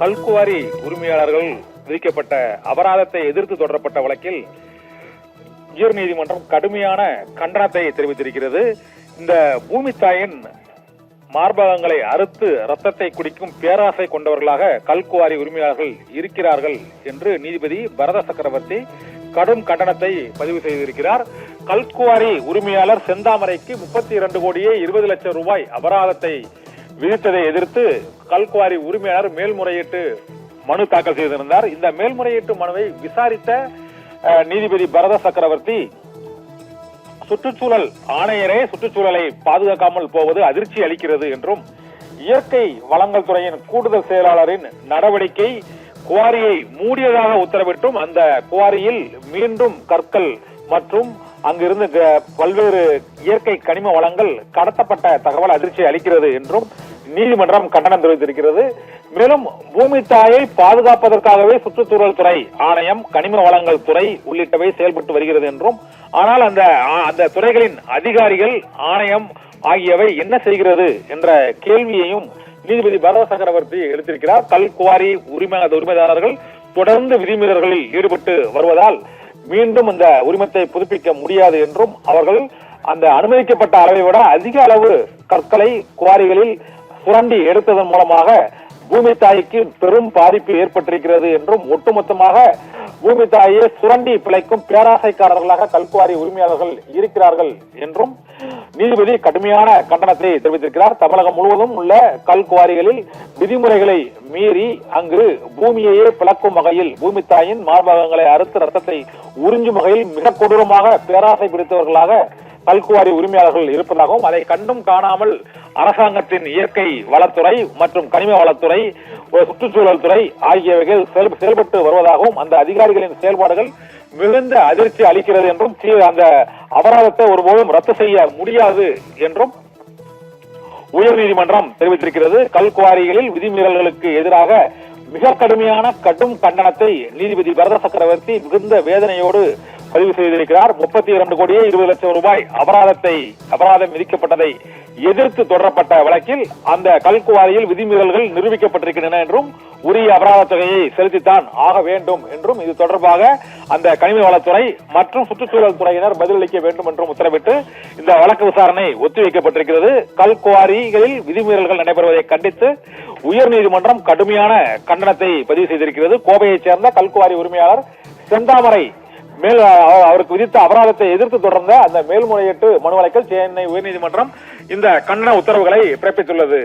கல்குவாரி உரிமையாளர்கள் விதிக்கப்பட்ட அபராதத்தை எதிர்த்து தொடரப்பட்ட வழக்கில் உயர்நீதிமன்றம் கடுமையான கண்டனத்தை தெரிவித்திருக்கிறது. இந்த பூமி தாயின் மார்பகங்களை அறுத்து ரத்தத்தை குடிக்கும் பேராசை கொண்டவர்களாக கல்குவாரி உரிமையாளர்கள் இருக்கிறார்கள் என்று நீதிபதி பரத சக்கரவர்த்தி கடும் கண்டனத்தை பதிவு செய்திருக்கிறார். கல்குவாரி உரிமையாளர் செந்தாமரைக்கு 32 கோடியே 20 லட்சம் ரூபாய் அபராதத்தை விதித்ததை எதிர்த்து கல்குவாரி உரிமையாளர் மேல்முறையீட்டு மனு தாக்கல் செய்திருந்தார். இந்த மேல்முறையீட்டு மனுவை விசாரித்த நீதிபதி பரத சக்கரவர்த்தி சுற்றுச்சூழல் ஆணையரே சுற்றுச்சூழலை பாதுகாக்காமல் போவது அதிர்ச்சி அளிக்கிறது என்றும், இயற்கை வளங்கள் துறையின் கூடுதல் செயலாளரின் நடவடிக்கை குவாரியை மூடியதாக உத்தரவிட்டும் அந்த குவாரியில் மீண்டும் கற்கள் மற்றும் அங்கிருந்து பல்வேறு இயற்கை கனிம வளங்கள் கடத்தப்பட்ட தகவல் அதிர்ச்சி அளிக்கிறது என்றும் நீதிமன்றம் கண்டனம் தெரிவித்திருக்கிறது. மேலும் பூமி தாயை பாதுகாப்பதற்காகவே சுற்றுச்சூழல் துறை ஆணையம், கனிம வளங்கள் துறை உள்ளிட்டவை செயல்பட்டு வருகிறது என்றும், ஆனால் அந்த துறைகளின் அதிகாரிகள், ஆணையம் ஆகியவை என்ன செய்கிறது என்ற கேள்வியையும் நீதிபதி பரத சக்கரவர்த்தி எடுத்திருக்கிறார். கல்குவாரி உரிமையாளர்கள் தொடர்ந்து விதிமீறல்களில் ஈடுபட்டு வருவதால் மீண்டும் இந்த உரிமத்தை புதுப்பிக்க முடியாது என்றும், அவர்கள் அந்த அனுமதிக்கப்பட்ட அளவை விட அதிக அளவு கற்களை குவாரிகளில் சுரண்டி எடுத்ததன் மூலமாக பூமி தாய்க்கு பெரும் பாதிப்பு ஏற்பட்டிருக்கிறது என்றும், ஒட்டுமொத்தமாக பூமி தாயை சுரண்டி பிழைக்கும் பேராசைக்காரர்களாக கல்குவாரி உரிமையாளர்கள் இருக்கிறார்கள் என்றும் நீதிபதி கடுமையான கண்டனத்தை தெரிவித்திருக்கிறார். தமிழகம் முழுவதும் உள்ள கல்குவாரிகளில் விதிமுறைகளை மீறி அங்கு பூமியையே பிளக்கும் வகையில் பூமி தாயின் மார்பகங்களை அறுத்து ரத்தத்தை உறிஞ்சும் வகையில் மிக கொடூரமாக பேராசை பிடித்தவர்களாக கல்குவாரி உரிமையாளர்கள் இருப்பதாகவும், அதை கண்டும் காணாமல் அரசாங்கத்தின் இயற்கை வளத்துறை மற்றும் கனிம வளத்துறை, சுற்றுச்சூழல் துறை ஆகியவைகள் செயல்பட்டு வருவதாகவும், அந்த அதிகாரிகளின் செயல்பாடுகள் மிகுந்த அதிர்ச்சி அளிக்கிறது என்றும், அந்த அபராதத்தை ஒருபோதும் ரத்து செய்ய முடியாது என்றும் உயர்நீதிமன்றம் தெரிவித்திருக்கிறது. கல்குவாரிகளில் விதிமீறல்களுக்கு எதிராக மிக கடும் கண்டனத்தை நீதிபதி பரத சக்கரவர்த்தி மிகுந்த வேதனையோடு பதிவு செய்திருக்கிறார். 32 கோடியே 20 லட்சம் ரூபாய் அபராதம் விதிக்கப்பட்டதை எதிர்த்து தொடரப்பட்ட வழக்கில் அந்த கல்குவாரியில் விதிமீறல்கள் நிரூபிக்கப்பட்டிருக்கின்றன என்றும், உரிய அபராத தொகையை செலுத்தித்தான் ஆக வேண்டும் என்றும், இது தொடர்பாக அந்த கனிம வளத்துறை மற்றும் சுற்றுச்சூழல் துறையினர் பதிலளிக்க வேண்டும் என்றும் உத்தரவிட்டு இந்த வழக்கு விசாரணை ஒத்திவைக்கப்பட்டிருக்கிறது. கல்குவாரிகளில் விதிமீறல்கள் நடைபெறுவதை கண்டித்து உயர்நீதிமன்றம் கடுமையான கண்டனத்தை பதிவு செய்திருக்கிறது. கோவையைச் சேர்ந்த கல்குவாரி உரிமையாளர் செந்தாமரை அவருக்கு விதித்த அபராதத்தை எதிர்த்து தொடர்ந்த அந்த மேல்முறையீட்டு மனு வழக்கில் சென்னை உயர்நீதிமன்றம் இந்த கண்டன உத்தரவுகளை பிறப்பித்துள்ளது.